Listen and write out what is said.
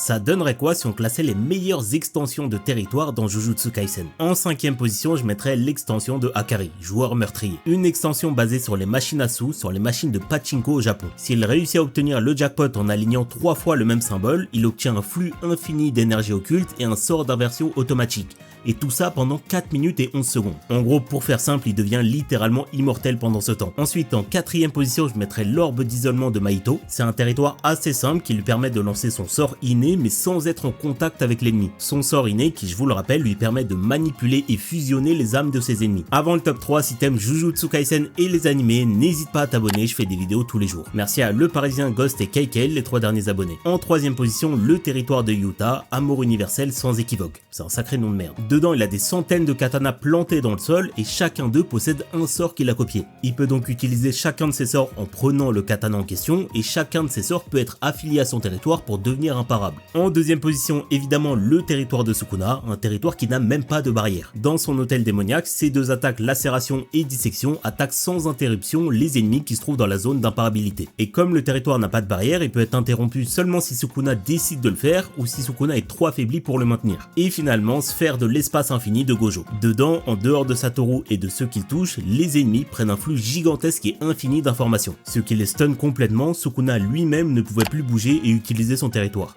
Ça donnerait quoi si on classait les meilleures extensions de territoire dans Jujutsu Kaisen? En 5ème position, je mettrais l'extension de Hakari, joueur meurtrier. Une extension basée sur les machines à sous, sur les machines de pachinko au Japon. S'il réussit à obtenir le jackpot en alignant 3 fois le même symbole, il obtient un flux infini d'énergie occulte et un sort d'inversion automatique. Et tout ça pendant 4 minutes et 11 secondes. En gros, pour faire simple, il devient littéralement immortel pendant ce temps. Ensuite, en 4ème position, je mettrais l'orbe d'isolement de Mahito. C'est un territoire assez simple qui lui permet de lancer son sort inné mais sans être en contact avec l'ennemi. Son sort inné, qui je vous le rappelle, lui permet de manipuler et fusionner les âmes de ses ennemis. Avant le top 3, si t'aimes Jujutsu Kaisen et les animés, n'hésite pas à t'abonner, je fais des vidéos tous les jours. Merci à Le Parisien, Ghost et KK, les 3 derniers abonnés. En 3ème position, le territoire de Yuta, amour universel sans équivoque. C'est un sacré nom de merde. Dedans, il a des centaines de katanas plantés dans le sol et chacun d'eux possède un sort qu'il a copié. Il peut donc utiliser chacun de ses sorts en prenant le katana en question et chacun de ses sorts peut être affilié à son territoire pour devenir imparable. En 2ème position, évidemment, le territoire de Sukuna, un territoire qui n'a même pas de barrière. Dans son hôtel démoniaque, ses 2 attaques lacération et dissection attaquent sans interruption les ennemis qui se trouvent dans la zone d'imparabilité. Et comme le territoire n'a pas de barrière, il peut être interrompu seulement si Sukuna décide de le faire ou si Sukuna est trop affaibli pour le maintenir. Et finalement, sphère de l'espace infini de Gojo. Dedans, en dehors de Satoru et de ceux qu'il touche, les ennemis prennent un flux gigantesque et infini d'informations. Ce qui les stun complètement, Sukuna lui-même ne pouvait plus bouger et utiliser son territoire.